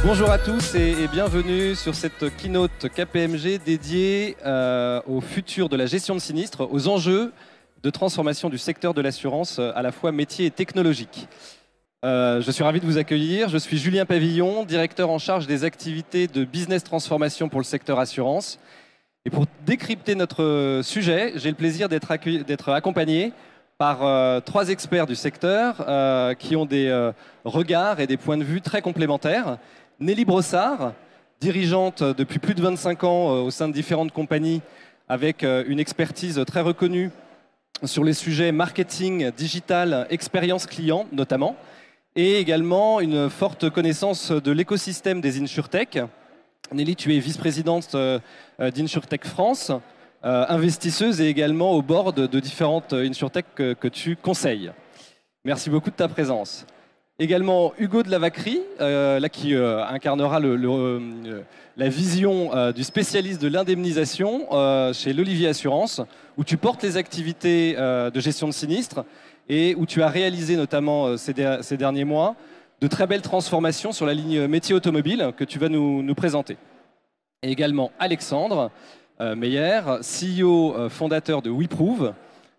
Bonjour à tous et bienvenue sur cette keynote KPMG dédiée au futur de la gestion de sinistres, aux enjeux de transformation du secteur de l'assurance à la fois métier et technologique. Je suis ravi de vous accueillir. Je suis Julien Pavillon, directeur en charge des activités de business transformation pour le secteur assurance. Et pour décrypter notre sujet, j'ai le plaisir d'être accompagné par trois experts du secteur qui ont des regards et des points de vue très complémentaires. Nelly Brossard, dirigeante depuis plus de 25 ans au sein de différentes compagnies avec une expertise très reconnue sur les sujets marketing, digital, expérience client notamment, et également une forte connaissance de l'écosystème des InsurTech. Nelly, tu es vice-présidente d'InsurTech France, investisseuse et également au board de différentes InsurTech que tu conseilles. Merci beaucoup de ta présence. Également Hugo de Lavacry, qui incarnera la vision du spécialiste de l'indemnisation chez l'Olivier Assurance, où tu portes les activités de gestion de sinistres et où tu as réalisé notamment ces derniers mois de très belles transformations sur la ligne métier automobile que tu vas nous présenter. Et également Alexandre Meyer, CEO fondateur de WeProve,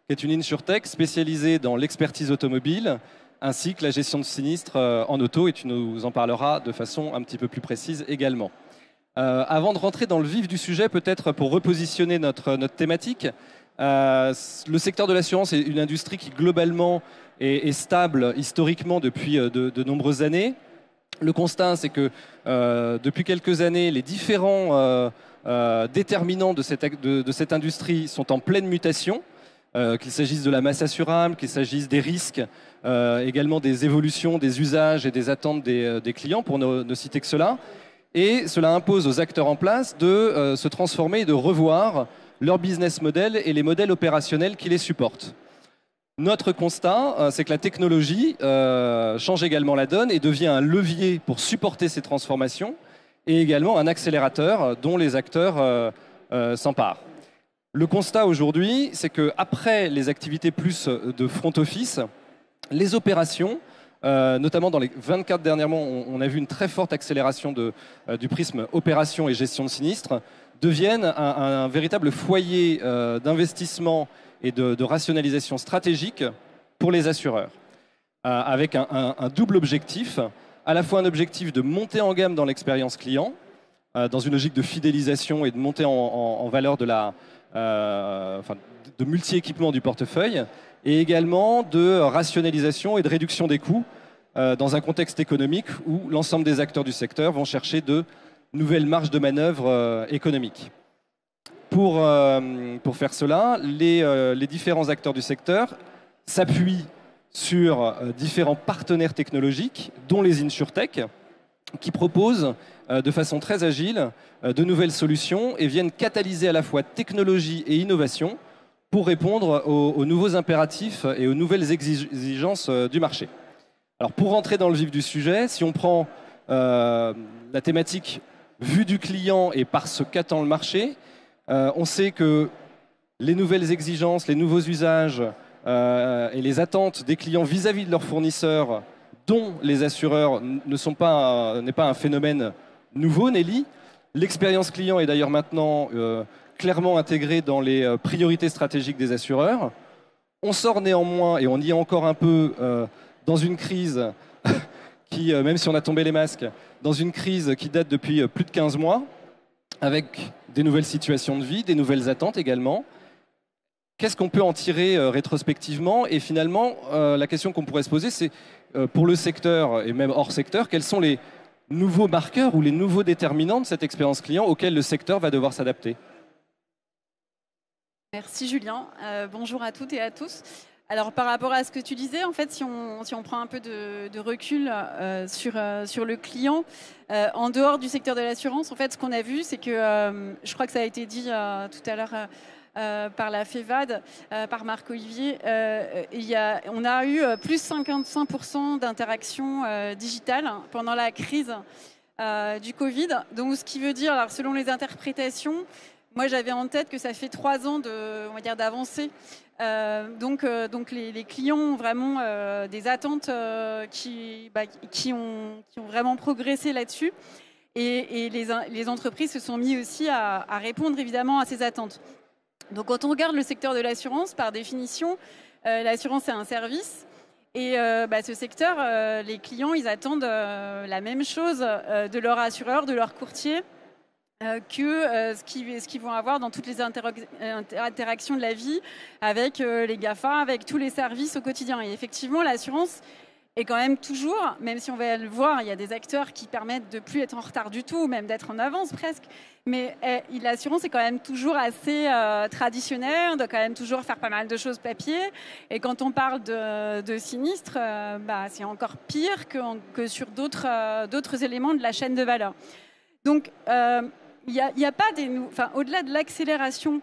qui est une InsurTech spécialisée dans l'expertise automobile, ainsi que la gestion de sinistres en auto, et tu nous en parleras de façon un petit peu plus précise également. Avant de rentrer dans le vif du sujet, peut-être pour repositionner notre thématique, le secteur de l'assurance est une industrie qui globalement est stable historiquement depuis de nombreuses années. Le constat, c'est que depuis quelques années, les différents déterminants de cette industrie sont en pleine mutation. Qu'il s'agisse de la masse assurable, qu'il s'agisse des risques, également des évolutions, des usages et des attentes des clients, pour ne citer que cela. Et cela impose aux acteurs en place de se transformer et de revoir leur business model et les modèles opérationnels qui les supportent. Notre constat, c'est que la technologie change également la donne et devient un levier pour supporter ces transformations et également un accélérateur dont les acteurs s'emparent. Le constat aujourd'hui, c'est qu'après les activités plus de front office, les opérations, notamment dans les 24 derniers mois, on a vu une très forte accélération du prisme opération et gestion de sinistres, deviennent un véritable foyer d'investissement et de rationalisation stratégique pour les assureurs, avec un double objectif, à la fois un objectif de monter en gamme dans l'expérience client, dans une logique de fidélisation et de montée en valeur de multi-équipement du portefeuille, et également de rationalisation et de réduction des coûts dans un contexte économique où l'ensemble des acteurs du secteur vont chercher de nouvelles marges de manœuvre économiques. Pour faire cela, les différents acteurs du secteur s'appuient sur différents partenaires technologiques, dont les InsurTech, qui proposent de façon très agile de nouvelles solutions et viennent catalyser à la fois technologie et innovation pour répondre aux nouveaux impératifs et aux nouvelles exigences du marché. Alors pour rentrer dans le vif du sujet, si on prend la thématique vue du client et par ce qu'attend le marché, on sait que les nouvelles exigences, les nouveaux usages et les attentes des clients vis-à-vis de leurs fournisseurs, dont les assureurs, n'est pas un phénomène nouveau, Nelly. L'expérience client est d'ailleurs maintenant clairement intégrée dans les priorités stratégiques des assureurs. On sort néanmoins, et on y est encore un peu, dans une crise qui, même si on a tombé les masques, dans une crise qui date depuis plus de 15 mois, avec des nouvelles situations de vie, des nouvelles attentes également. Qu'est-ce qu'on peut en tirer rétrospectivement? Et finalement, la question qu'on pourrait se poser, c'est pour le secteur et même hors secteur, quels sont les nouveaux marqueurs ou les nouveaux déterminants de cette expérience client auxquels le secteur va devoir s'adapter? Merci Julien. Bonjour à toutes et à tous. Alors par rapport à ce que tu disais, en fait, si on prend un peu de recul sur le client, en dehors du secteur de l'assurance, en fait, ce qu'on a vu, c'est que, je crois que ça a été dit tout à l'heure par la FEVAD, par Marc-Olivier, on a eu plus 55% d'interactions digitales pendant la crise du Covid. Donc, ce qui veut dire, alors, selon les interprétations, Moi, j'avais en tête que ça fait 3 ans on va dire, d'avancée. Donc les clients ont vraiment des attentes qui ont vraiment progressé là-dessus. Et les entreprises se sont mis aussi à répondre évidemment à ces attentes. Donc quand on regarde le secteur de l'assurance, par définition, l'assurance est un service. Et ce secteur, les clients, ils attendent la même chose de leur assureur, de leur courtier, que ce qu'ils vont avoir dans toutes les interactions de la vie avec les GAFA, avec tous les services au quotidien. Et effectivement, l'assurance est quand même toujours, même si on va le voir, il y a des acteurs qui permettent de plus être en retard du tout, même d'être en avance presque. Mais l'assurance est quand même toujours assez traditionnelle, on doit quand même toujours faire pas mal de choses papier. Et quand on parle de sinistres, c'est encore pire que sur d'autres éléments de la chaîne de valeur. Donc, il n'y a pas au-delà de l'accélération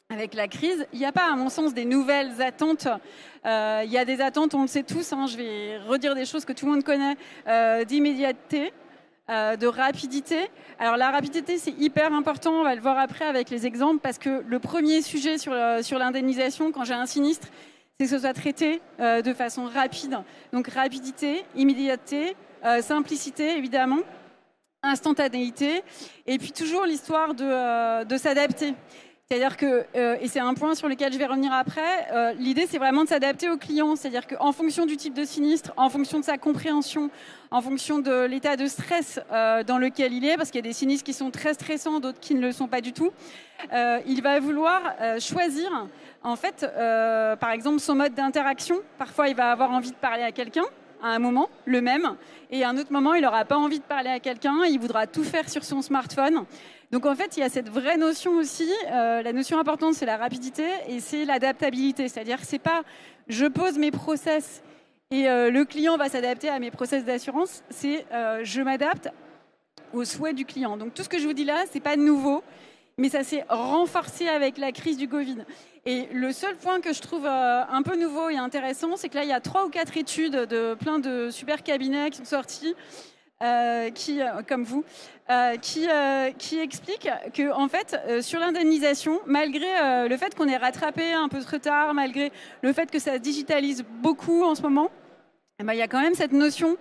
avec la crise, il n'y a pas, à mon sens, des nouvelles attentes. Il y a des attentes, on le sait tous, je vais redire des choses que tout le monde connaît, d'immédiateté, de rapidité. Alors la rapidité, c'est hyper important, on va le voir après avec les exemples, parce que le premier sujet sur l'indemnisation, quand j'ai un sinistre, c'est que ce soit traité de façon rapide. Donc rapidité, immédiateté, simplicité, évidemment, instantanéité, et puis toujours l'histoire de s'adapter. C'est-à-dire que, et c'est un point sur lequel je vais revenir après, l'idée c'est vraiment de s'adapter au client. C'est-à-dire qu'en fonction du type de sinistre, en fonction de sa compréhension, en fonction de l'état de stress dans lequel il est, parce qu'il y a des sinistres qui sont très stressants, d'autres qui ne le sont pas du tout, il va vouloir choisir, en fait, par exemple, son mode d'interaction. Parfois, il va avoir envie de parler à quelqu'un, à un moment, le même, et à un autre moment, il n'aura pas envie de parler à quelqu'un, il voudra tout faire sur son smartphone. Donc en fait, il y a cette vraie notion aussi, la notion importante, c'est la rapidité et c'est l'adaptabilité. C'est-à-dire que c'est pas je pose mes process et le client va s'adapter à mes process d'assurance, c'est je m'adapte aux souhaits du client. Donc tout ce que je vous dis là, c'est pas nouveau, mais ça s'est renforcé avec la crise du Covid. Et le seul point que je trouve un peu nouveau et intéressant, c'est que là, il y a 3 ou 4 études de plein de super cabinets qui sont sortis, comme vous, qui expliquent que, en fait, sur l'indemnisation, malgré le fait qu'on ait rattrapé un peu de retard, malgré le fait que ça se digitalise beaucoup en ce moment, il y a quand même cette notion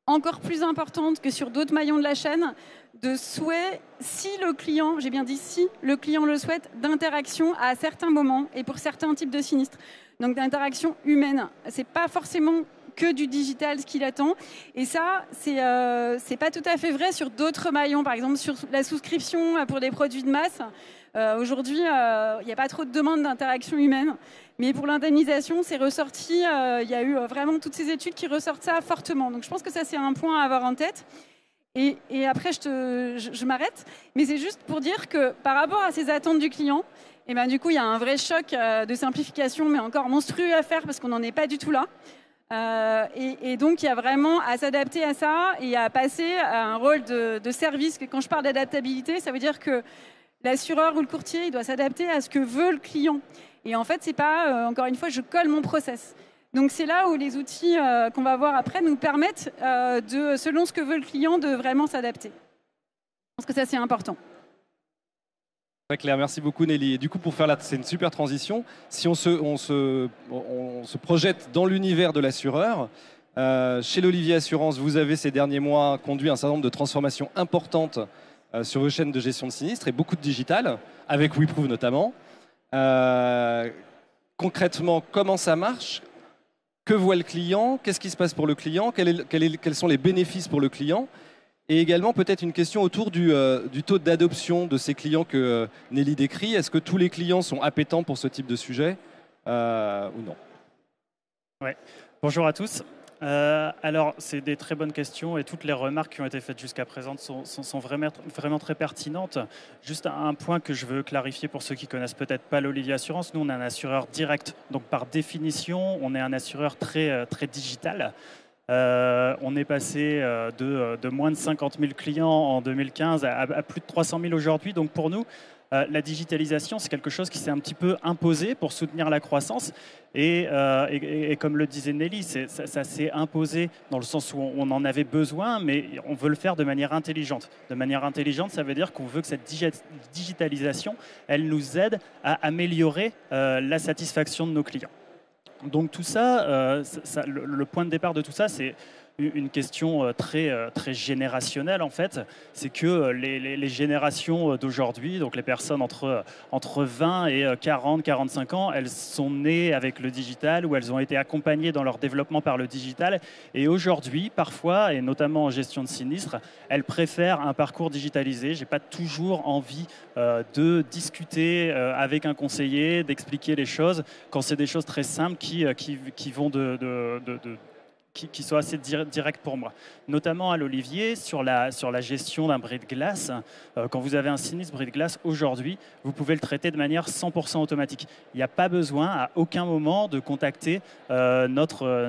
encore plus importante que sur d'autres maillons de la chaîne, de souhait, si le client, j'ai bien dit si le client le souhaite, d'interaction à certains moments et pour certains types de sinistres. Donc d'interaction humaine. C'est pas forcément que du digital ce qu'il attend. Et ça, c'est pas tout à fait vrai sur d'autres maillons. Par exemple, sur la souscription pour des produits de masse. Aujourd'hui, il n'y a pas trop de demandes d'interaction humaine. Mais pour l'indemnisation, c'est ressorti. Il y a eu vraiment toutes ces études qui ressortent ça fortement. Donc je pense que ça, c'est un point à avoir en tête. Et après, je m'arrête. Mais c'est juste pour dire que par rapport à ces attentes du client, et du coup, il y a un vrai choc de simplification, mais encore monstrueux à faire parce qu'on n'en est pas du tout là. Et donc, il y a vraiment à s'adapter à ça et à passer à un rôle de service. Quand je parle d'adaptabilité, ça veut dire que l'assureur ou le courtier, il doit s'adapter à ce que veut le client. Et en fait, c'est pas, encore une fois, je colle mon process. Donc, c'est là où les outils qu'on va voir après nous permettent, selon ce que veut le client, de vraiment s'adapter. Je pense que ça, c'est important. Très clair, merci beaucoup Nelly. Et du coup, pour faire là, c'est une super transition. Si on se projette dans l'univers de l'assureur, chez l'Olivier Assurance, vous avez ces derniers mois conduit un certain nombre de transformations importantes sur vos chaînes de gestion de sinistres et beaucoup de digital, avec WeProve notamment. Concrètement, comment ça marche? Que voit le client? Qu'est-ce qui se passe pour le client? Quels sont les bénéfices pour le client? Et également peut-être une question autour du taux d'adoption de ces clients que Nelly décrit. Est-ce que tous les clients sont appétents pour ce type de sujet ou non? Ouais. Bonjour à tous. Alors, c'est des très bonnes questions et toutes les remarques qui ont été faites jusqu'à présent sont vraiment très pertinentes. Juste un point que je veux clarifier pour ceux qui connaissent peut-être pas l'Olivier Assurance. Nous, on est un assureur direct. Donc, par définition, on est un assureur très digital. On est passé de moins de 50 000 clients en 2015 à plus de 300 000 aujourd'hui. Donc, pour nous, La digitalisation, c'est quelque chose qui s'est un petit peu imposé pour soutenir la croissance. Et comme le disait Nelly, ça s'est imposé dans le sens où on en avait besoin, mais on veut le faire de manière intelligente. De manière intelligente, ça veut dire qu'on veut que cette digitalisation, elle nous aide à améliorer la satisfaction de nos clients. Donc tout ça, le point de départ de tout ça, c'est une question très générationnelle en fait. C'est que les générations d'aujourd'hui, donc les personnes entre 20 et 40, 45 ans, elles sont nées avec le digital ou elles ont été accompagnées dans leur développement par le digital. Et aujourd'hui, parfois, et notamment en gestion de sinistres, elles préfèrent un parcours digitalisé. Je n'ai pas toujours envie de discuter avec un conseiller, d'expliquer les choses quand c'est des choses très simples qui vont qui sont assez directs pour moi. Notamment à l'Olivier, sur la gestion d'un bris de glace. Quand vous avez un sinistre bris de glace, aujourd'hui, vous pouvez le traiter de manière 100% automatique. Il n'y a pas besoin à aucun moment de contacter notre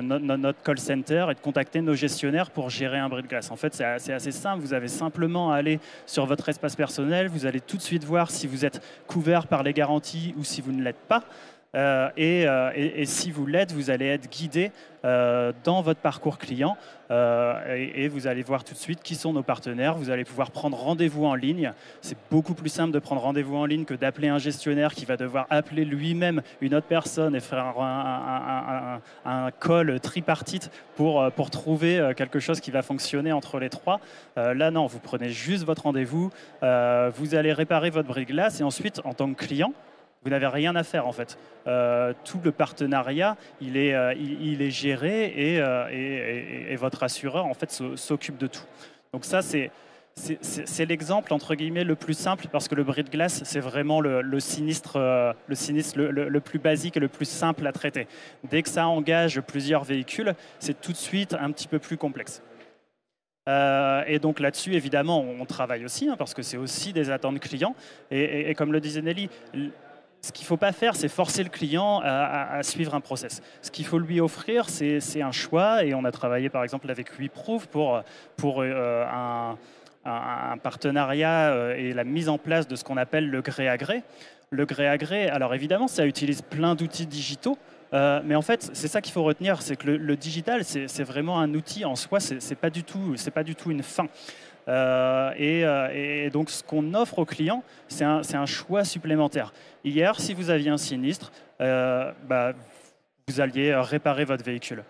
call center et de contacter nos gestionnaires pour gérer un bris de glace. En fait, c'est assez simple. Vous avez simplement à aller sur votre espace personnel. Vous allez tout de suite voir si vous êtes couvert par les garanties ou si vous ne l'êtes pas. Et si vous l'êtes, vous allez être guidé dans votre parcours client et vous allez voir tout de suite qui sont nos partenaires. Vous allez pouvoir prendre rendez-vous en ligne. C'est beaucoup plus simple de prendre rendez-vous en ligne que d'appeler un gestionnaire qui va devoir appeler lui-même une autre personne et faire un call tripartite pour trouver quelque chose qui va fonctionner entre les trois. Là, non, vous prenez juste votre rendez-vous, vous allez réparer votre bris de glace et ensuite, en tant que client, vous n'avez rien à faire en fait. Tout le partenariat, il est géré et votre assureur en fait s'occupe de tout. Donc ça c'est l'exemple entre guillemets le plus simple parce que le bris de glace c'est vraiment le sinistre le plus basique et le plus simple à traiter. Dès que ça engage plusieurs véhicules, c'est tout de suite un petit peu plus complexe. Et donc là-dessus, évidemment, on travaille aussi, hein, parce que c'est aussi des attentes clients. Et comme le disait Nelly, ce qu'il ne faut pas faire, c'est forcer le client à suivre un process. Ce qu'il faut lui offrir, c'est un choix. Et on a travaillé par exemple avec WeProof pour un partenariat et la mise en place de ce qu'on appelle le gré à gré. Le gré à gré, alors évidemment, ça utilise plein d'outils digitaux. Mais en fait, c'est ça qu'il faut retenir, c'est que le digital, c'est vraiment un outil en soi, c'est pas du tout une fin. Et donc, ce qu'on offre aux clients, c'est un choix supplémentaire. Hier, si vous aviez un sinistre, vous alliez réparer votre véhicule.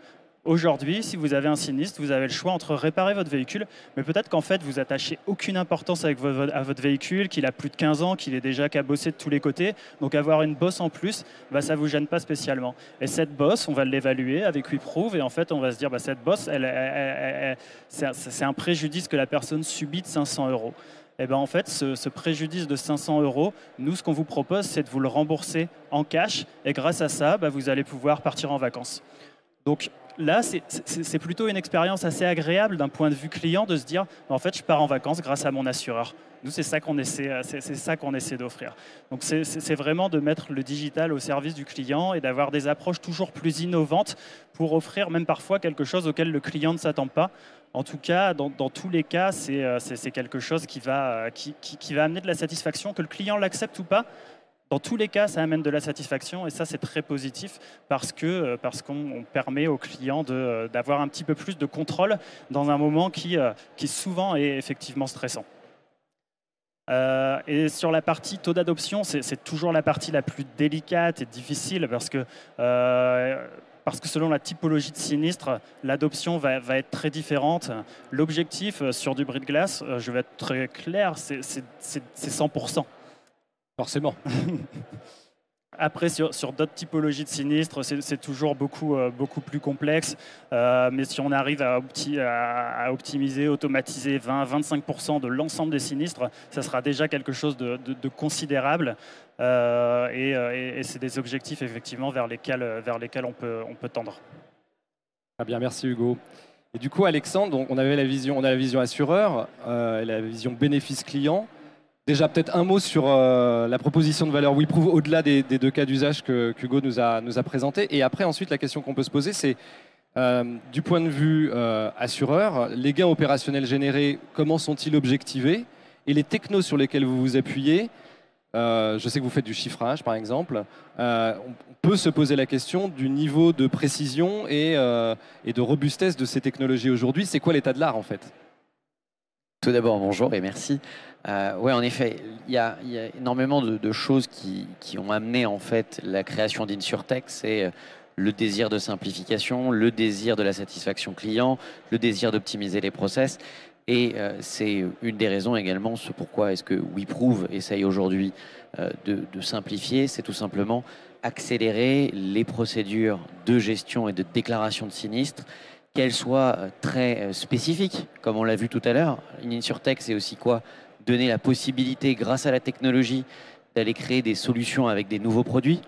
Aujourd'hui, si vous avez un sinistre, vous avez le choix entre réparer votre véhicule, mais peut-être qu'en fait, vous attachez aucune importance à votre véhicule, qu'il a plus de 15 ans, qu'il est déjà cabossé de tous les côtés. Donc, avoir une bosse en plus, ça ne vous gêne pas spécialement. Et cette bosse, on va l'évaluer avec WeProof, et en fait, on va se dire, cette bosse, c'est un préjudice que la personne subit de 500 €. Et en fait, ce préjudice de 500 €, nous, ce qu'on vous propose, c'est de vous le rembourser en cash, et grâce à ça, vous allez pouvoir partir en vacances. Donc, là, c'est plutôt une expérience assez agréable d'un point de vue client de se dire en fait, je pars en vacances grâce à mon assureur. Nous, c'est ça qu'on essaie d'offrir. Donc, c'est vraiment de mettre le digital au service du client et d'avoir des approches toujours plus innovantes pour offrir même parfois quelque chose auquel le client ne s'attend pas. En tout cas, dans tous les cas, c'est quelque chose qui va amener de la satisfaction, que le client l'accepte ou pas. Dans tous les cas, ça amène de la satisfaction et ça, c'est très positif parce qu'on permet aux clients d'avoir un petit peu plus de contrôle dans un moment qui souvent est effectivement stressant. Et sur la partie taux d'adoption, c'est toujours la partie la plus délicate et difficile parce que selon la typologie de sinistre, l'adoption va être très différente. L'objectif sur du bris de glace, je vais être très clair, c'est 100%. Forcément. Après, sur d'autres typologies de sinistres, c'est toujours beaucoup plus complexe. Mais si on arrive à optimiser, automatiser 20-25% de l'ensemble des sinistres, ça sera déjà quelque chose de considérable. Et c'est des objectifs effectivement vers lesquels on peut tendre. Très bien, merci Hugo. Et du coup, Alexandre, on a la vision assureur, la vision bénéfice client. Déjà, peut-être un mot sur la proposition de valeur WeProof au-delà des deux cas d'usage que Hugo nous a présentés. Et après, ensuite, la question qu'on peut se poser, c'est du point de vue assureur, les gains opérationnels générés, comment sont-ils objectivés? Et les technos sur lesquels vous vous appuyez, je sais que vous faites du chiffrage, par exemple. On peut se poser la question du niveau de précision et de robustesse de ces technologies aujourd'hui. C'est quoi l'état de l'art, en fait? Tout d'abord, bonjour et merci. Oui, en effet, il y a énormément de choses qui ont amené en fait la création d'Insurtech. C'est le désir de simplification, le désir de la satisfaction client, le désir d'optimiser les process. Et c'est une des raisons également, ce pourquoi est-ce que WeProve essaye aujourd'hui de simplifier, c'est tout simplement accélérer les procédures de gestion et de déclaration de sinistres, qu'elles soient très spécifiques, comme on l'a vu tout à l'heure. Une Insurtech, c'est aussi quoi? Donner la possibilité, grâce à la technologie, d'aller créer des solutions avec des nouveaux produits.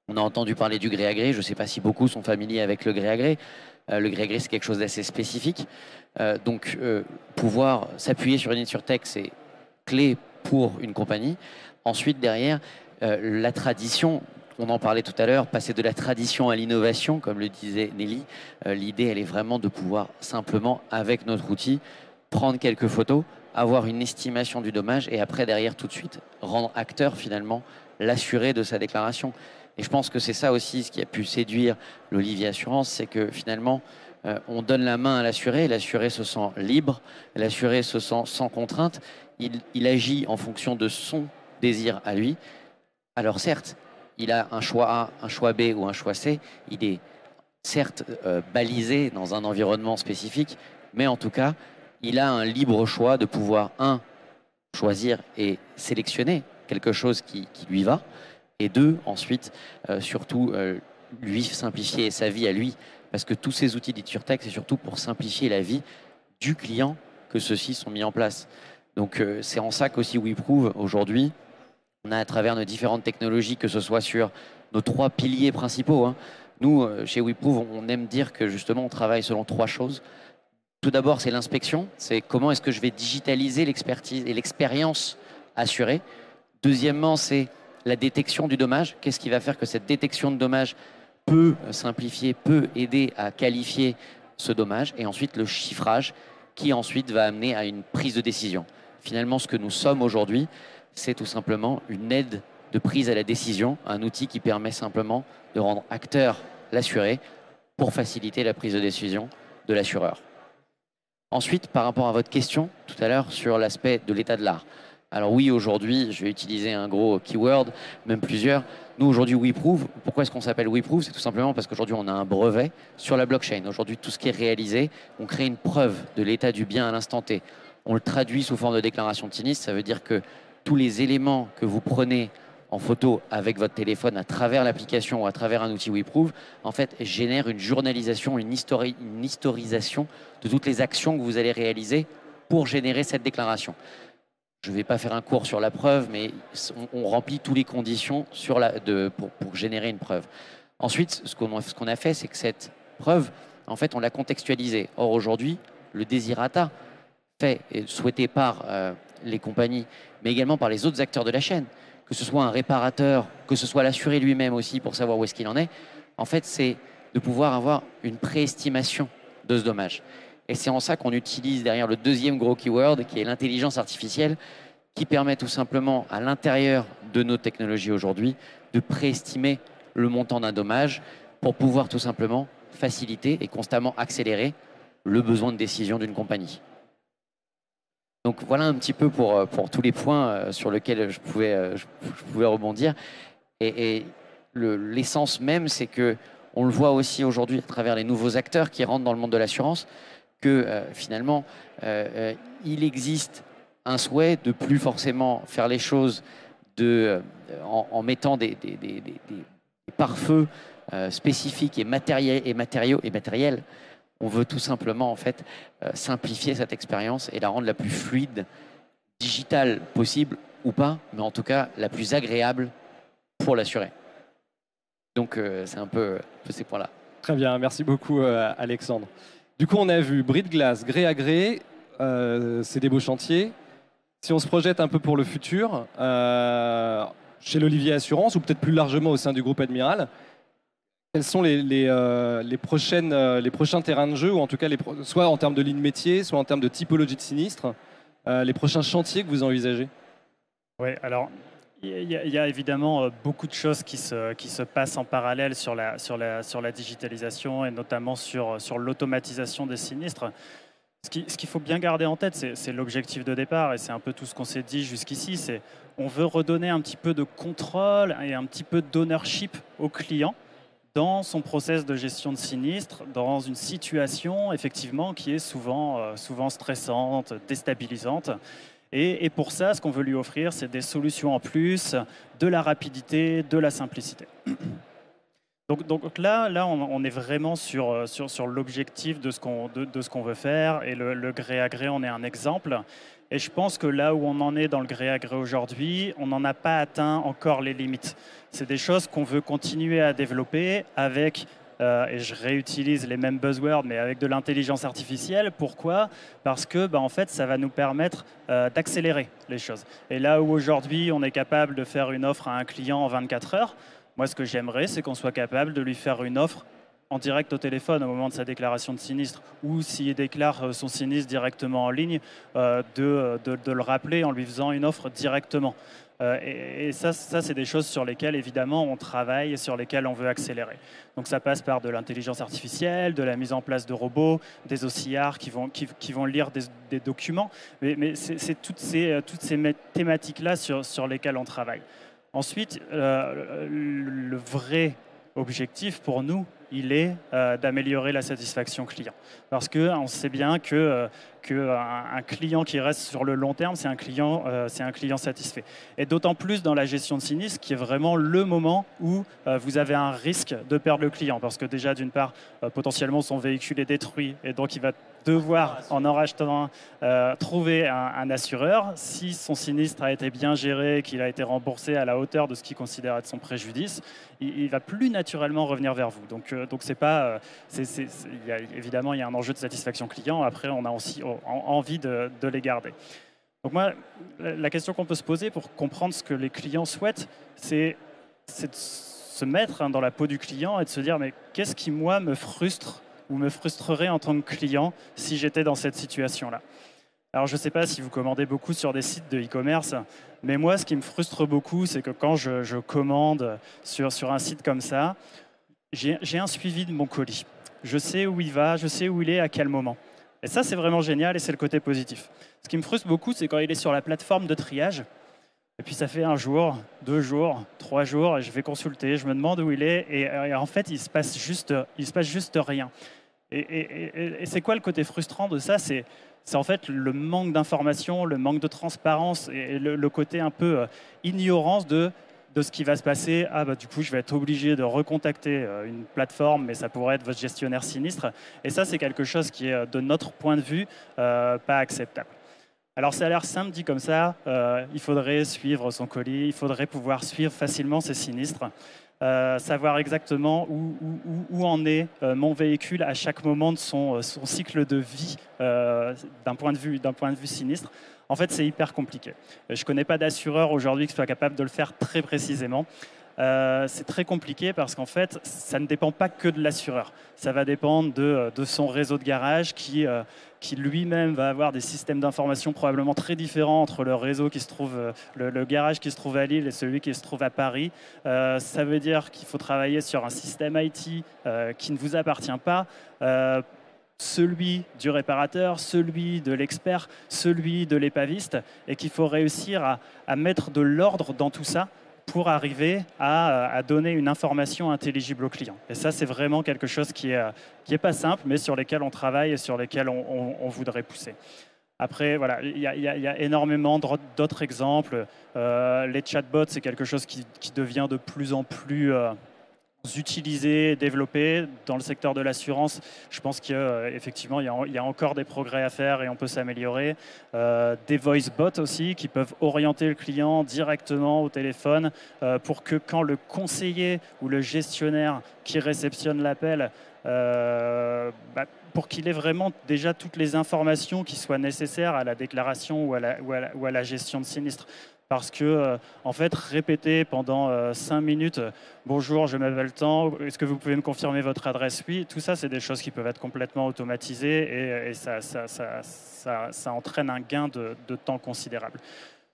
On a entendu parler du gré à gré, je ne sais pas si beaucoup sont familiers avec le gré à gré. Le gré à gré, c'est quelque chose d'assez spécifique. Donc, pouvoir s'appuyer sur une Insurtech, c'est clé pour une compagnie. Ensuite, derrière, la tradition, on en parlait tout à l'heure, passer de la tradition à l'innovation, comme le disait Nelly. L'idée, elle est vraiment de pouvoir simplement, avec notre outil, prendre quelques photos, avoir une estimation du dommage et après, derrière, tout de suite, rendre acteur, finalement, l'assuré de sa déclaration. Et je pense que c'est ça aussi ce qui a pu séduire l'Olivier Assurance, c'est que finalement, on donne la main à l'assuré, l'assuré se sent libre, l'assuré se sent sans contrainte, il agit en fonction de son désir à lui. Alors certes, il a un choix A, un choix B ou un choix C, il est certes balisé dans un environnement spécifique, mais en tout cas, il a un libre choix de pouvoir, choisir et sélectionner quelque chose qui lui va, et deux, ensuite, surtout, lui simplifier sa vie à lui, parce que tous ces outils d'Insurtech, c'est surtout pour simplifier la vie du client que ceux-ci sont mis en place. Donc, c'est en ça qu'aussi WeProve, aujourd'hui, on a à travers nos différentes technologies, que ce soit sur nos 3 piliers principaux. Nous, chez WeProve, on aime dire que justement, on travaille selon 3 choses. Tout d'abord, c'est l'inspection, c'est comment est-ce que je vais digitaliser l'expertise et l'expérience assurée. Deuxièmement, c'est la détection du dommage. Qu'est-ce qui va faire que cette détection de dommage peut simplifier, peut aider à qualifier ce dommage. Et ensuite, le chiffrage qui ensuite va amener à une prise de décision. Finalement, ce que nous sommes aujourd'hui, c'est tout simplement une aide de prise à la décision, un outil qui permet simplement de rendre acteur l'assuré pour faciliter la prise de décision de l'assureur. Ensuite, par rapport à votre question tout à l'heure sur l'aspect de l'état de l'art. Alors oui, aujourd'hui, je vais utiliser un gros keyword, même plusieurs. Nous, aujourd'hui, WeProve, pourquoi est-ce qu'on s'appelle WeProve? C'est tout simplement parce qu'aujourd'hui, on a un brevet sur la blockchain. Aujourd'hui, tout ce qui est réalisé, on crée une preuve de l'état du bien à l'instant T. On le traduit sous forme de déclaration de sinistre. Ça veut dire que tous les éléments que vous prenez en photo avec votre téléphone à travers l'application ou à travers un outil WeProve, en fait, génèrent une journalisation, une historisation de toutes les actions que vous allez réaliser pour générer cette déclaration. Je ne vais pas faire un cours sur la preuve, mais on remplit toutes les conditions pour générer une preuve. Ensuite, ce qu'on a fait, c'est que cette preuve, en fait, on l'a contextualisée. Or, aujourd'hui, le désirata fait et souhaité par les compagnies, mais également par les autres acteurs de la chaîne, que ce soit un réparateur, que ce soit l'assuré lui-même aussi pour savoir où est-ce qu'il en est, en fait, c'est de pouvoir avoir une préestimation de ce dommage. Et c'est en ça qu'on utilise derrière le deuxième gros keyword, qui est l'intelligence artificielle, qui permet tout simplement, à l'intérieur de nos technologies aujourd'hui, de préestimer le montant d'un dommage pour pouvoir tout simplement faciliter et constamment accélérer le besoin de décision d'une compagnie. Donc voilà un petit peu pour tous les points sur lesquels je pouvais rebondir. Et l'essence même, c'est que on le voit aussi aujourd'hui à travers les nouveaux acteurs qui rentrent dans le monde de l'assurance, que finalement, il existe un souhait de plus forcément faire les choses en mettant des pare-feux spécifiques et matériels. On veut tout simplement en fait simplifier cette expérience et la rendre la plus fluide, digitale possible ou pas, mais en tout cas la plus agréable pour l'assuré. Donc c'est un peu ces points-là. Très bien, merci beaucoup Alexandre. Du coup, on a vu bris de glace, gré à gré, c'est des beaux chantiers. Si on se projette un peu pour le futur, chez l'Olivier Assurance, ou peut-être plus largement au sein du groupe Admiral, quels sont les prochains terrains de jeu, ou en tout cas, soit en termes de ligne métier, soit en termes de typologie de sinistre, les prochains chantiers que vous envisagez? Oui, alors Il y a évidemment beaucoup de choses qui se passent en parallèle sur la digitalisation et notamment sur l'automatisation des sinistres. Ce qu'il faut bien garder en tête, c'est l'objectif de départ et c'est un peu tout ce qu'on s'est dit jusqu'ici. C'est on veut redonner un petit peu de contrôle et un petit peu d'ownership au client dans son process de gestion de sinistre, dans une situation effectivement qui est souvent stressante, déstabilisante. Et pour ça, ce qu'on veut lui offrir, c'est des solutions en plus, de la rapidité, de la simplicité. Donc là, on est vraiment sur l'objectif de ce qu'on veut faire. Et le gré à gré, on est un exemple. Et je pense que là où on en est dans le gré à gré aujourd'hui, on n'en a pas atteint encore les limites. C'est des choses qu'on veut continuer à développer avec... et je réutilise les mêmes buzzwords, mais avec de l'intelligence artificielle. Pourquoi ? Parce que, en fait, ça va nous permettre d'accélérer les choses. Et là où aujourd'hui, on est capable de faire une offre à un client en 24 heures, moi, ce que j'aimerais, c'est qu'on soit capable de lui faire une offre en direct au téléphone au moment de sa déclaration de sinistre, ou s'il déclare son sinistre directement en ligne, de le rappeler en lui faisant une offre directement. Et ça c'est des choses sur lesquelles, évidemment, on travaille et sur lesquelles on veut accélérer. Donc ça passe par de l'intelligence artificielle, de la mise en place de robots, des OCR qui vont lire des documents, mais c'est toutes ces thématiques-là sur lesquelles on travaille. Ensuite, le vrai objectif pour nous, il est d'améliorer la satisfaction client. Parce qu'on sait bien qu'un client qui reste sur le long terme, c'est un client satisfait. Et d'autant plus dans la gestion de sinistre, qui est vraiment le moment où vous avez un risque de perdre le client. Parce que déjà, d'une part, potentiellement, son véhicule est détruit. Et donc, il va devoir, en rachetant trouver un assureur. Si son sinistre a été bien géré, qu'il a été remboursé à la hauteur de ce qu'il considère être son préjudice, il va plus naturellement revenir vers vous. Donc c'est pas, évidemment, il y a un enjeu de satisfaction client. Après, on a aussi envie de les garder. Donc moi, la question qu'on peut se poser pour comprendre ce que les clients souhaitent, c'est de se mettre dans la peau du client et de se dire, mais qu'est-ce qui, moi, me frustre ou me frustrerait en tant que client si j'étais dans cette situation-là. Alors, je ne sais pas si vous commandez beaucoup sur des sites de e-commerce, mais moi, ce qui me frustre beaucoup, c'est que quand je commande sur un site comme ça, j'ai un suivi de mon colis. Je sais où il va, je sais où il est, à quel moment. Et ça, c'est vraiment génial et c'est le côté positif. Ce qui me frustre beaucoup, c'est quand il est sur la plateforme de triage. Et puis ça fait 1 jour, 2 jours, 3 jours, et je vais consulter, je me demande où il est, et en fait, il se passe juste rien. Et c'est quoi le côté frustrant de ça ? C'est en fait le manque d'information, le manque de transparence et le côté un peu ignorance de ce qui va se passer. Ah bah du coup, je vais être obligé de recontacter une plateforme, mais ça pourrait être votre gestionnaire sinistre. Et ça, c'est quelque chose qui est, de notre point de vue, pas acceptable. Alors ça a l'air simple dit comme ça, il faudrait suivre son colis, il faudrait pouvoir suivre facilement ses sinistres, savoir exactement où en est mon véhicule à chaque moment de son cycle de vie d'un point de vue sinistre. En fait, c'est hyper compliqué. Je ne connais pas d'assureur aujourd'hui qui soit capable de le faire très précisément. C'est très compliqué parce qu'en fait, ça ne dépend pas que de l'assureur. Ça va dépendre de son réseau de garage qui lui-même va avoir des systèmes d'information probablement très différents entre le réseau qui se trouve, le garage qui se trouve à Lille et celui qui se trouve à Paris. Ça veut dire qu'il faut travailler sur un système IT qui ne vous appartient pas. Celui du réparateur, celui de l'expert, celui de l'épaviste, et qu'il faut réussir à mettre de l'ordre dans tout ça pour arriver à donner une information intelligible au client. Et ça, c'est vraiment quelque chose qui est pas simple, mais sur lesquels on travaille et sur lesquels on voudrait pousser. Après, voilà, il y a énormément d'autres exemples. Les chatbots, c'est quelque chose qui devient de plus en plus utilisé, développé dans le secteur de l'assurance. Je pense qu'effectivement, il y a encore des progrès à faire et on peut s'améliorer. Des voice bots aussi qui peuvent orienter le client directement au téléphone pour que quand le conseiller ou le gestionnaire qui réceptionne l'appel, pour qu'il ait vraiment déjà toutes les informations qui soient nécessaires à la déclaration ou à la gestion de sinistre. Parce que, en fait, répéter pendant 5 minutes « Bonjour, je m'appelle tant, est-ce que vous pouvez me confirmer votre adresse ?» Oui, tout ça, c'est des choses qui peuvent être complètement automatisées et ça entraîne un gain de temps considérable.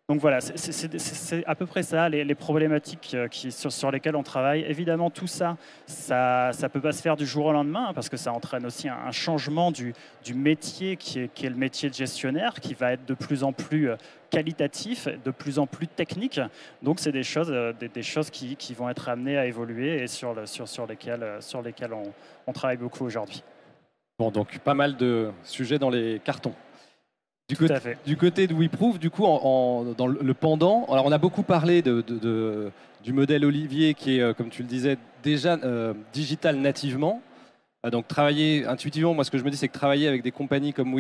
Donc voilà, c'est à peu près ça, les problématiques sur lesquelles on travaille. Évidemment, tout ça ne peut pas se faire du jour au lendemain, hein, parce que ça entraîne aussi un changement du métier qui est le métier de gestionnaire, qui va être de plus en plus qualitatif, de plus en plus technique. Donc c'est des choses qui vont être amenées à évoluer et sur lesquelles on travaille beaucoup aujourd'hui. Bon, donc pas mal de sujets dans les cartons. Du côté de WeProof, du coup, dans le pendant, alors on a beaucoup parlé du modèle Olivier qui est, comme tu le disais, déjà digital nativement. Donc travailler intuitivement, moi ce que je me dis, c'est que travailler avec des compagnies comme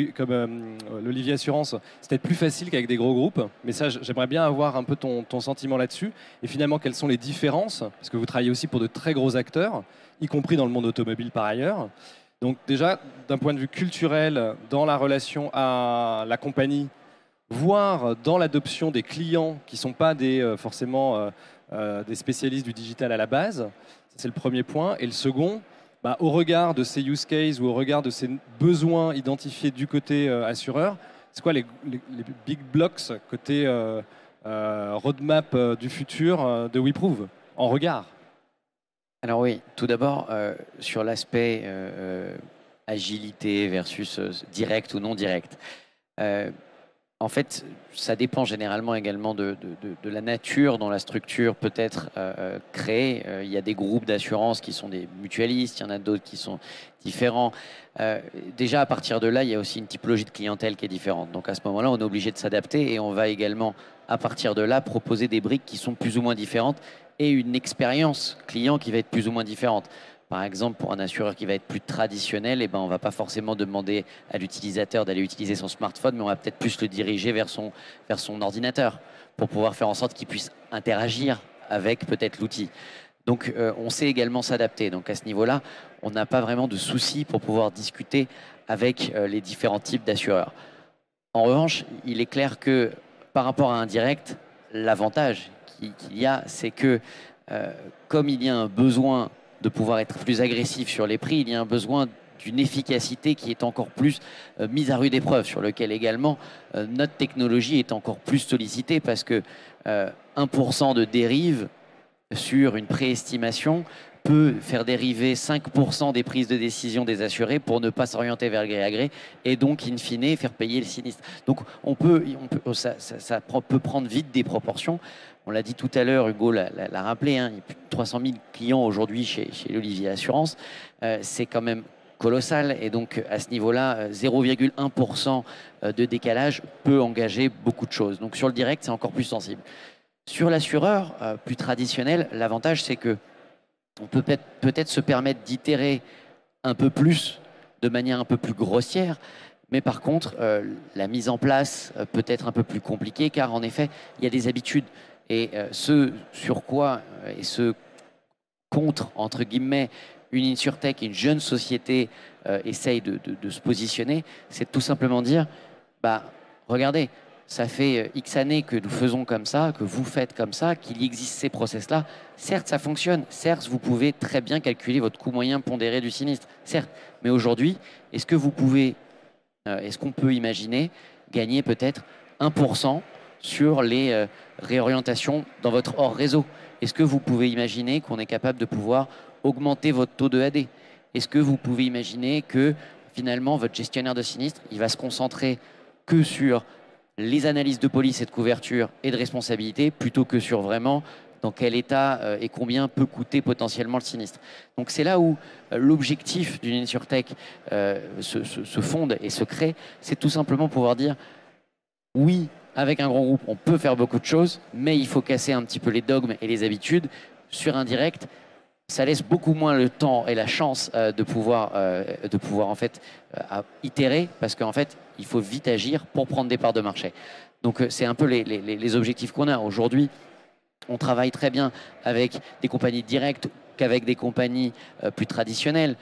l'Olivier Assurance, c'est peut-être plus facile qu'avec des gros groupes. Mais ça, j'aimerais bien avoir un peu ton sentiment là-dessus. Et finalement, quelles sont les différences? Parce que vous travaillez aussi pour de très gros acteurs, y compris dans le monde automobile par ailleurs. Donc déjà, d'un point de vue culturel, dans la relation à la compagnie, voire dans l'adoption des clients qui ne sont pas forcément des spécialistes du digital à la base, c'est le premier point. Et le second, au regard de ces use cases ou au regard de ces besoins identifiés du côté assureur, c'est quoi les big blocks côté roadmap du futur de WeProof en regard? Alors oui, tout d'abord, sur l'aspect agilité versus direct ou non direct. En fait, ça dépend généralement également de la nature dont la structure peut être créée. Il y a des groupes d'assurance qui sont des mutualistes, il y en a d'autres qui sont différents. Déjà, à partir de là, il y a aussi une typologie de clientèle qui est différente. Donc à ce moment-là, on est obligé de s'adapter et on va également, à partir de là, proposer des briques qui sont plus ou moins différentes et une expérience client qui va être plus ou moins différente. Par exemple, pour un assureur qui va être plus traditionnel, on ne va pas forcément demander à l'utilisateur d'aller utiliser son smartphone, mais on va peut-être plus le diriger vers son ordinateur pour pouvoir faire en sorte qu'il puisse interagir avec peut-être l'outil. Donc, on sait également s'adapter. Donc, à ce niveau-là, on n'a pas vraiment de soucis pour pouvoir discuter avec les différents types d'assureurs. En revanche, il est clair que par rapport à un direct, l'avantage qu'il y a, c'est que comme il y a un besoin de pouvoir être plus agressif sur les prix, il y a un besoin d'une efficacité qui est encore plus mise à rude épreuve, sur lequel également notre technologie est encore plus sollicitée parce que 1% de dérive sur une préestimation peut faire dériver 5% des prises de décision des assurés pour ne pas s'orienter vers le gré à gré et donc, in fine, faire payer le sinistre. Donc, ça peut prendre vite des proportions. On l'a dit tout à l'heure, Hugo l'a rappelé, hein, il y a plus de 300 000 clients aujourd'hui chez l'Olivier Assurance. C'est quand même colossal et donc à ce niveau-là, 0,1% de décalage peut engager beaucoup de choses. Donc sur le direct, c'est encore plus sensible. Sur l'assureur plus traditionnel, l'avantage c'est que on peut peut-être se permettre d'itérer un peu plus, de manière un peu plus grossière, mais par contre, la mise en place peut être un peu plus compliquée car en effet, il y a des habitudes. Et ce sur quoi, et ce contre, entre guillemets, une insurtech, une jeune société essaye de se positionner, c'est tout simplement dire, regardez, ça fait X années que nous faisons comme ça, que vous faites comme ça, qu'il existe ces process-là. Certes, ça fonctionne. Certes, vous pouvez très bien calculer votre coût moyen pondéré du sinistre. Certes, mais aujourd'hui, est-ce qu'on peut imaginer gagner peut-être 1% sur les réorientations dans votre hors réseau? Est-ce que vous pouvez imaginer qu'on est capable de pouvoir augmenter votre taux de AD? Est-ce que vous pouvez imaginer que finalement votre gestionnaire de sinistre, il va se concentrer que sur les analyses de police et de couverture et de responsabilité plutôt que sur vraiment dans quel état et combien peut coûter potentiellement le sinistre? Donc c'est là où l'objectif d'une insurtech se fonde et se crée, c'est tout simplement pouvoir dire oui, avec un grand groupe, on peut faire beaucoup de choses, mais il faut casser un petit peu les dogmes et les habitudes. Sur un direct, ça laisse beaucoup moins le temps et la chance de pouvoir en fait itérer, parce qu'en fait, il faut vite agir pour prendre des parts de marché. Donc, c'est un peu les objectifs qu'on a. Aujourd'hui, on travaille très bien avec des compagnies directes qu'avec des compagnies plus traditionnelles.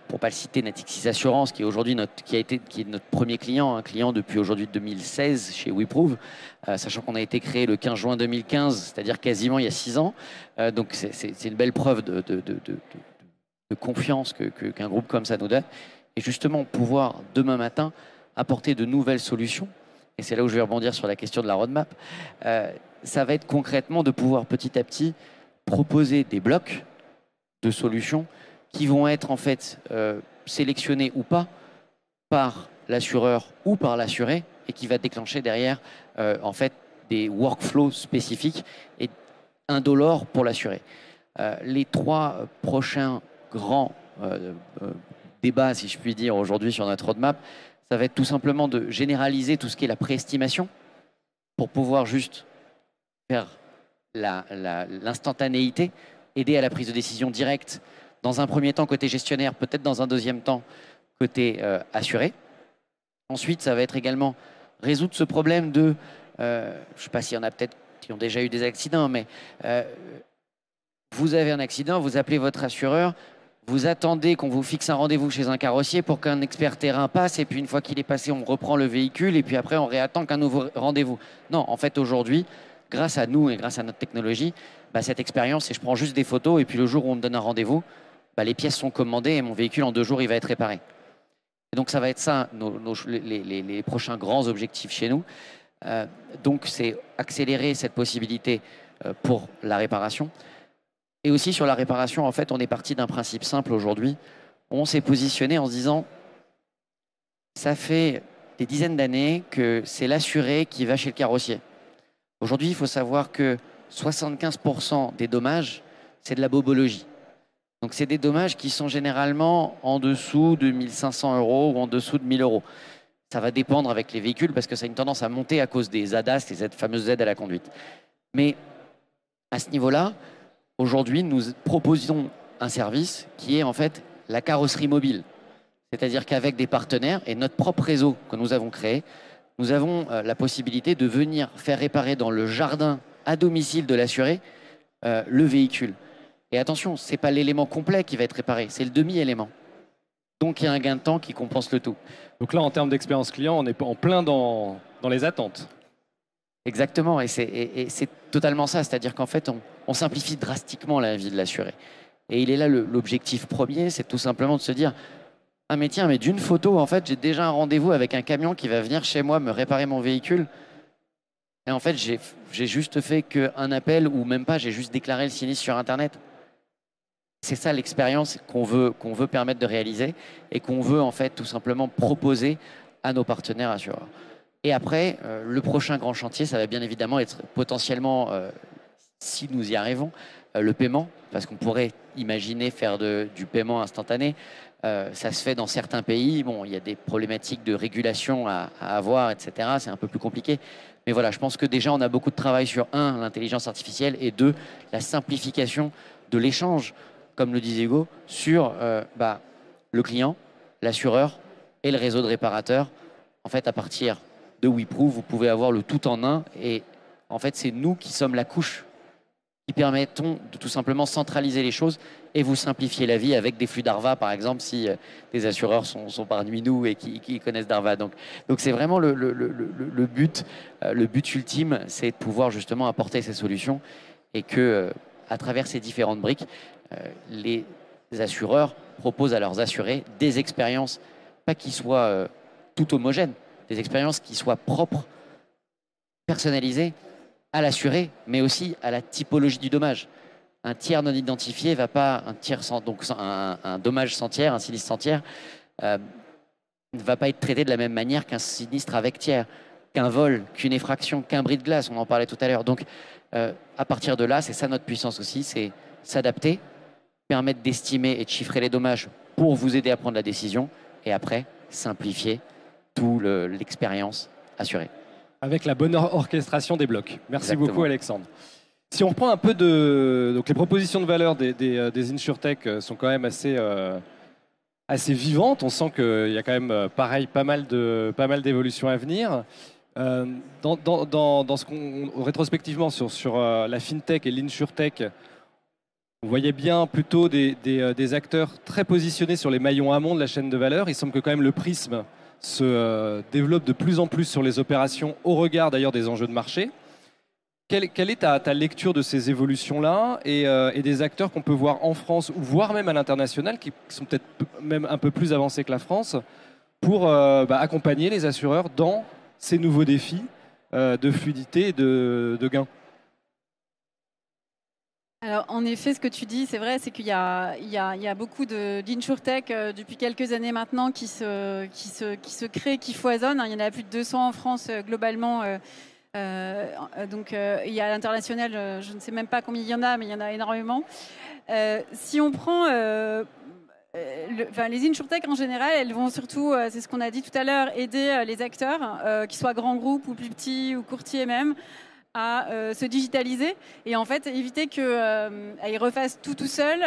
Pour ne pas le citer, Natixis Assurance, qui est aujourd'hui qui est notre premier client, un client depuis aujourd'hui 2016 chez WeProof, sachant qu'on a été créé le 15 juin 2015, c'est-à-dire quasiment il y a 6 ans. Donc c'est une belle preuve de confiance qu'un groupe comme ça nous donne. Et justement, pouvoir demain matin apporter de nouvelles solutions et c'est là où je vais rebondir sur la question de la roadmap, ça va être concrètement de pouvoir petit à petit proposer des blocs de solutions qui vont être en fait sélectionnés ou pas par l'assureur ou par l'assuré et qui va déclencher derrière en fait des workflows spécifiques et indolores pour l'assuré. Les 3 prochains grands débats, si je puis dire, aujourd'hui sur notre roadmap, ça va être tout simplement de généraliser tout ce qui est la préestimation pour pouvoir juste faire l'instantanéité, aider à la prise de décision directe dans un premier temps côté gestionnaire, peut-être dans un deuxième temps côté assuré. Ensuite, ça va être également résoudre ce problème de, je ne sais pas s'il y en a peut-être qui ont déjà eu des accidents, mais vous avez un accident, vous appelez votre assureur, vous attendez qu'on vous fixe un rendez-vous chez un carrossier pour qu'un expert terrain passe, et puis une fois qu'il est passé, on reprend le véhicule, et puis après, on réattend qu'un nouveau rendez-vous. Non, en fait, aujourd'hui, grâce à nous et grâce à notre technologie, cette expérience, c'est je prends juste des photos, et puis le jour où on me donne un rendez-vous, les pièces sont commandées, et mon véhicule, en 2 jours, il va être réparé. Et donc, ça va être ça, les prochains grands objectifs chez nous. Donc, c'est accélérer cette possibilité pour la réparation. Et aussi sur la réparation, en fait, on est parti d'un principe simple aujourd'hui. On s'est positionné en se disant, ça fait des dizaines d'années que c'est l'assuré qui va chez le carrossier. Aujourd'hui, il faut savoir que 75% des dommages, c'est de la bobologie. Donc, c'est des dommages qui sont généralement en dessous de 1 500 € ou en dessous de 1 000 €. Ça va dépendre avec les véhicules parce que ça a une tendance à monter à cause des ADAS, les fameuses aides à la conduite. Mais à ce niveau-là, aujourd'hui, nous proposons un service qui est en fait la carrosserie mobile. C'est-à-dire qu'avec des partenaires et notre propre réseau que nous avons créé, nous avons la possibilité de venir faire réparer dans le jardin à domicile de l'assuré le véhicule. Et attention, ce n'est pas l'élément complet qui va être réparé, c'est le demi-élément. Donc il y a un gain de temps qui compense le tout. Donc là, en termes d'expérience client, on est en plein dans les attentes. Exactement, et c'est totalement ça. C'est-à-dire qu'en fait, on simplifie drastiquement la vie de l'assuré. Et il est là l'objectif premier, c'est tout simplement de se dire « Ah mais tiens, mais d'une photo, en fait, j'ai déjà un rendez-vous avec un camion qui va venir chez moi me réparer mon véhicule. » Et en fait, j'ai juste fait qu'un appel ou même pas, j'ai juste déclaré le sinistre sur Internet. C'est ça l'expérience qu'on veut permettre de réaliser et qu'on veut en fait tout simplement proposer à nos partenaires assureurs. Et après, le prochain grand chantier, ça va bien évidemment être potentiellement, si nous y arrivons, le paiement, parce qu'on pourrait imaginer faire du paiement instantané. Ça se fait dans certains pays. Bon, il y a des problématiques de régulation à avoir, etc. C'est un peu plus compliqué. Mais voilà, je pense que déjà, on a beaucoup de travail sur, 1, l'intelligence artificielle, et 2, la simplification de l'échange, comme le disait Hugo, sur le client, l'assureur et le réseau de réparateurs. En fait, à partir de WeProve, vous pouvez avoir le tout en un. Et en fait, c'est nous qui sommes la couche qui permettons de tout simplement centraliser les choses et vous simplifier la vie avec des flux d'ARVA, par exemple, si des assureurs sont parmi nous et qui connaissent d'ARVA. Donc c'est vraiment le but. Le but ultime, c'est de pouvoir justement apporter ces solutions et que, à travers ces différentes briques, les assureurs proposent à leurs assurés des expériences, pas qui soient tout homogènes, des expériences qui soient propres, personnalisées à l'assuré, mais aussi à la typologie du dommage. Un tiers non identifié va pas, un dommage sans tiers, un sinistre sans tiers, ne va pas être traité de la même manière qu'un sinistre avec tiers, qu'un vol, qu'une effraction, qu'un bris de glace, on en parlait tout à l'heure. Donc, à partir de là, c'est ça notre puissance aussi, c'est s'adapter, permettre d'estimer et de chiffrer les dommages pour vous aider à prendre la décision, et après, simplifier toute l'expérience assurée. Avec la bonne orchestration des blocs. Merci Exactement. beaucoup, Alexandre. Si on reprend un peu donc les propositions de valeur des InsurTech sont quand même assez vivantes. On sent qu'il y a quand même, pareil, pas mal d'évolutions à venir. Dans ce qu'on rétrospectivement sur la FinTech et l'InsurTech, on voyait bien plutôt des acteurs très positionnés sur les maillons amont de la chaîne de valeur. Il semble que quand même le prisme se développe de plus en plus sur les opérations, au regard d'ailleurs des enjeux de marché. Quelle est ta lecture de ces évolutions-là et des acteurs qu'on peut voir en France, ou voire même à l'international, qui sont peut-être même un peu plus avancés que la France, pour accompagner les assureurs dans ces nouveaux défis de fluidité et de gain? Alors, en effet, ce que tu dis, c'est vrai, c'est qu'il y a beaucoup d'insurtech depuis quelques années maintenant qui se créent, qui foisonnent. Il y en a plus de 200 en France globalement. Donc, il y a à l'international, je ne sais même pas combien il y en a, mais il y en a énormément. Si on prend les insurtech en général, elles vont surtout, c'est ce qu'on a dit tout à l'heure, aider les acteurs, qu'ils soient grands groupes ou plus petits ou courtiers même, à se digitaliser et en fait éviter qu'ils refassent tout seul.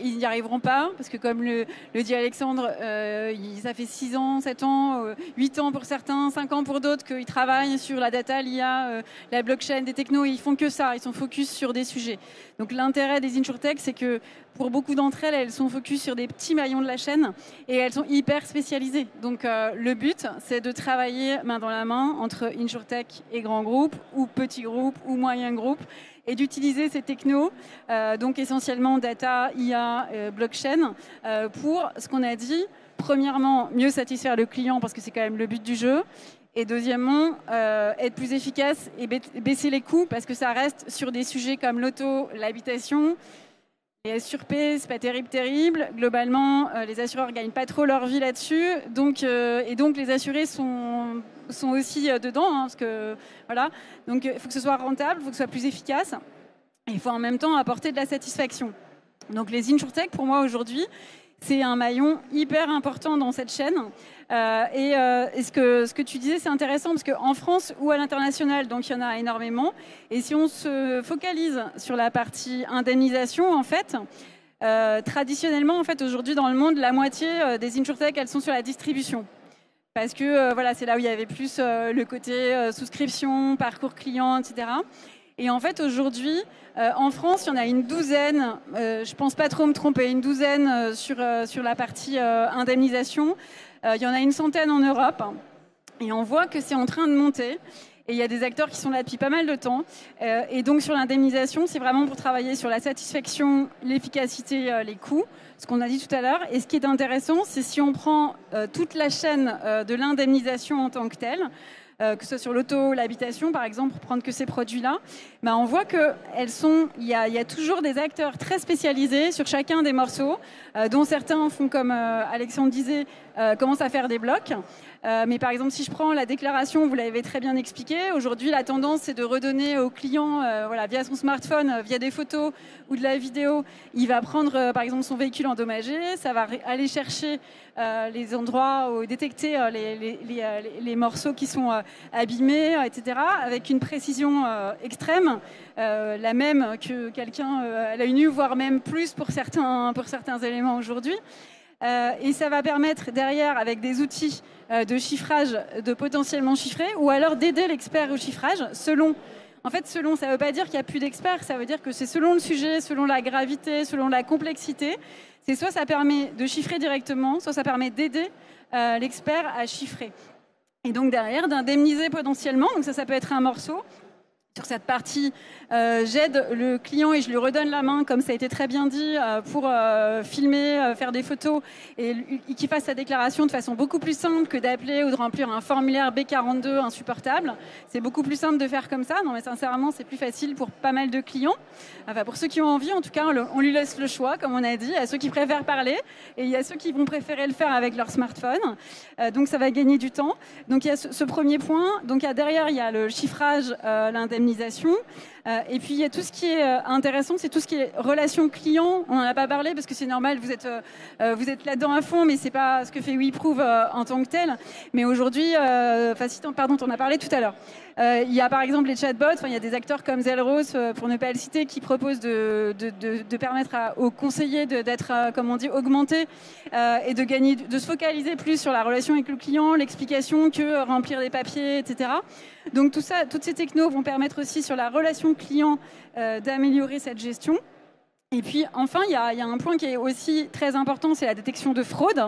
Ils n'y arriveront pas parce que comme le dit Alexandre, ça fait 6 ans, 7 ans, 8 ans pour certains, 5 ans pour d'autres qu'ils travaillent sur la data, l'IA, la blockchain, des technos. Ils font que ça, ils sont focus sur des sujets. Donc l'intérêt des insurtech, c'est que pour beaucoup d'entre elles, elles sont focus sur des petits maillons de la chaîne et elles sont hyper spécialisées. Donc le but, c'est de travailler main dans la main entre insurtech et grands groupes ou petits groupes ou moyens groupes et d'utiliser ces technos, donc essentiellement data, IA, blockchain, pour ce qu'on a dit. Premièrement, mieux satisfaire le client parce que c'est quand même le but du jeu. Et deuxièmement, être plus efficace et baisser les coûts parce que ça reste sur des sujets comme l'auto, l'habitation. Les SURP, c'est pas terrible. Globalement, les assureurs gagnent pas trop leur vie là-dessus. Donc, et donc, les assurés sont aussi dedans. Parce que, voilà. Donc, il faut que ce soit rentable, il faut que ce soit plus efficace. Et il faut en même temps apporter de la satisfaction. Donc, les insurtech, pour moi, aujourd'hui, c'est un maillon hyper important dans cette chaîne. Et ce que tu disais, c'est intéressant parce qu'en France ou à l'international, donc il y en a énormément. Et si on se focalise sur la partie indemnisation, en fait, traditionnellement, en fait, aujourd'hui dans le monde, la moitié des insurtech, elles sont sur la distribution. Parce que voilà, c'est là où il y avait plus le côté souscription, parcours client, etc. Et en fait, aujourd'hui, en France, il y en a une douzaine, je ne pense pas trop me tromper, une douzaine sur la partie indemnisation. Il y en a une centaine en Europe. Et on voit que c'est en train de monter. Et il y a des acteurs qui sont là depuis pas mal de temps. Et donc, sur l'indemnisation, c'est vraiment pour travailler sur la satisfaction, l'efficacité, les coûts, ce qu'on a dit tout à l'heure. Et ce qui est intéressant, c'est si on prend toute la chaîne de l'indemnisation en tant que telle, que ce soit sur l'auto, l'habitation, par exemple, pour prendre que ces produits-là, ben on voit qu'il y a toujours des acteurs très spécialisés sur chacun des morceaux, dont certains font, comme Alexandre disait, commencent à faire des blocs. Mais par exemple, si je prends la déclaration, vous l'avez très bien expliqué, aujourd'hui, la tendance, c'est de redonner au client, voilà, via son smartphone, via des photos ou de la vidéo, il va prendre, par exemple, son véhicule endommagé, ça va aller chercher les endroits, détecter les morceaux qui sont abîmés, etc., avec une précision extrême, la même que quelqu'un à l'œil nu, voire même plus pour certains éléments aujourd'hui. Et ça va permettre derrière, avec des outils de chiffrage, de potentiellement chiffrer, ou alors d'aider l'expert au chiffrage selon. En fait, selon, ça ne veut pas dire qu'il n'y a plus d'experts, ça veut dire que c'est selon le sujet, selon la gravité, selon la complexité. C'est soit ça permet de chiffrer directement, soit ça permet d'aider l'expert à chiffrer. Et donc derrière, d'indemniser potentiellement, donc ça peut être un morceau. Sur cette partie, j'aide le client et je lui redonne la main, comme ça a été très bien dit, pour filmer, faire des photos et qu'il fasse sa déclaration de façon beaucoup plus simple que d'appeler ou de remplir un formulaire B42 insupportable. C'est beaucoup plus simple de faire comme ça. Non, mais sincèrement, c'est plus facile pour pas mal de clients. Enfin, pour ceux qui ont envie, en tout cas, on lui laisse le choix, comme on a dit. Il y a ceux qui préfèrent parler et il y a ceux qui vont préférer le faire avec leur smartphone. Donc, ça va gagner du temps. Donc, il y a ce premier point. Donc, derrière, il y a le chiffrage, l'indemnisation. Et puis il y a tout ce qui est intéressant, c'est tout ce qui est relation client. On n'en a pas parlé parce que c'est normal, vous êtes là-dedans à fond, mais c'est pas ce que fait WeProve en tant que tel. Mais aujourd'hui, pardon, on en a parlé tout à l'heure. Il y a par exemple les chatbots, il y a des acteurs comme Zelrose, pour ne pas le citer, qui proposent de permettre aux conseillers d'être, comme on dit, augmentés et de se focaliser plus sur la relation avec le client, l'explication, que remplir des papiers, etc. Donc tout ça, toutes ces technos vont permettre aussi sur la relation client d'améliorer cette gestion. Et puis enfin, il y a un point qui est aussi très important, c'est la détection de fraude.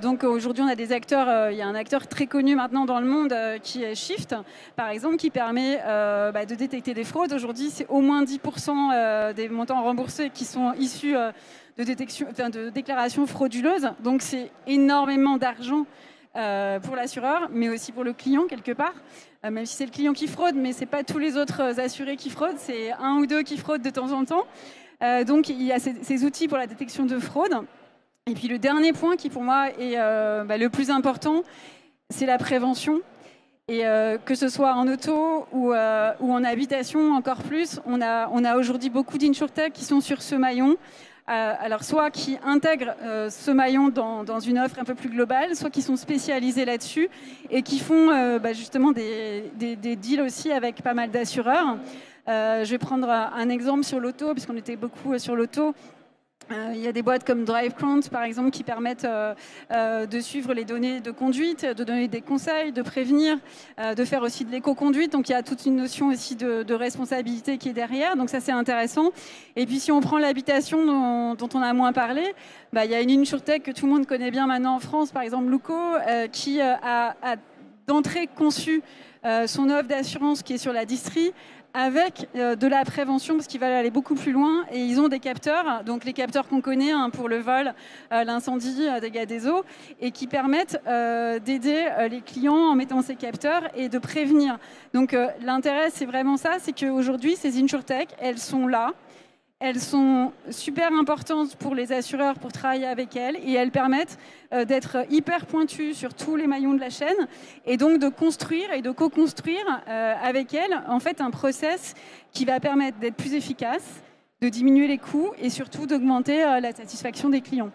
Donc aujourd'hui, on a des acteurs, il y a un acteur très connu maintenant dans le monde qui est Shift, par exemple, qui permet de détecter des fraudes. Aujourd'hui, c'est au moins 10% des montants remboursés qui sont issus de déclarations frauduleuses. Donc c'est énormément d'argent pour l'assureur, mais aussi pour le client quelque part. Même si c'est le client qui fraude, mais c'est pas tous les autres assurés qui fraudent, c'est un ou deux qui fraudent de temps en temps. Donc il y a ces outils pour la détection de fraude. Et puis le dernier point qui pour moi est le plus important, c'est la prévention. Et que ce soit en auto ou en habitation encore plus, on a aujourd'hui beaucoup d'insurtech qui sont sur ce maillon. Alors soit qui intègrent ce maillon dans une offre un peu plus globale, soit qui sont spécialisés là-dessus et qui font justement des deals aussi avec pas mal d'assureurs. Je vais prendre un exemple sur l'auto, puisqu'on était beaucoup sur l'auto. Il y a des boîtes comme DriveCrunch, par exemple, qui permettent de suivre les données de conduite, de donner des conseils, de prévenir, de faire aussi de l'éco-conduite. Donc, il y a toute une notion aussi de responsabilité qui est derrière. Donc, ça, c'est intéressant. Et puis, si on prend l'habitation dont on a moins parlé, il y a une insurtech que tout le monde connaît bien maintenant en France, par exemple Luco, qui a d'entrée conçu son offre d'assurance qui est sur la distrie, avec de la prévention, parce qu'ils veulent aller beaucoup plus loin, et ils ont des capteurs, donc les capteurs qu'on connaît pour le vol, l'incendie, dégâts des eaux, et qui permettent d'aider les clients en mettant ces capteurs et de prévenir. Donc l'intérêt, c'est vraiment ça, c'est qu'aujourd'hui, ces insurtech, elles sont là, elles sont super importantes pour les assureurs pour travailler avec elles et elles permettent d'être hyper pointues sur tous les maillons de la chaîne et donc de construire et de co-construire avec elles en fait un process qui va permettre d'être plus efficace, de diminuer les coûts et surtout d'augmenter la satisfaction des clients.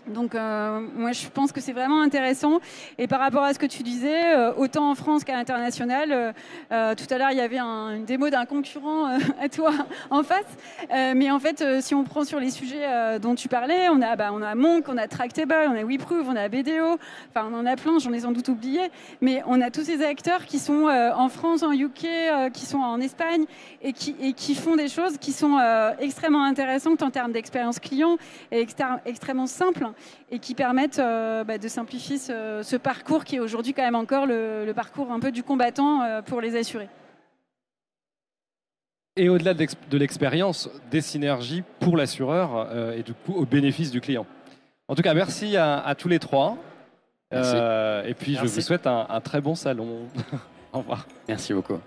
Donc moi je pense que c'est vraiment intéressant et par rapport à ce que tu disais, autant en France qu'à l'international, tout à l'heure il y avait une démo d'un concurrent à toi en face, mais en fait si on prend sur les sujets dont tu parlais, on a Monk, on a Tractable, on a WeProve, on a BDO, enfin on en a plein, j'en ai sans doute oublié, mais on a tous ces acteurs qui sont en France, en UK, qui sont en Espagne et qui font des choses qui sont extrêmement intéressantes en termes d'expérience client et extrêmement simples et qui permettent de simplifier ce parcours qui est aujourd'hui quand même encore le parcours un peu du combattant pour les assurés. Et au-delà de l'expérience, des synergies pour l'assureur et du coup au bénéfice du client. En tout cas, merci à tous les trois. Et puis je vous souhaite un très bon salon. Au revoir. Merci beaucoup.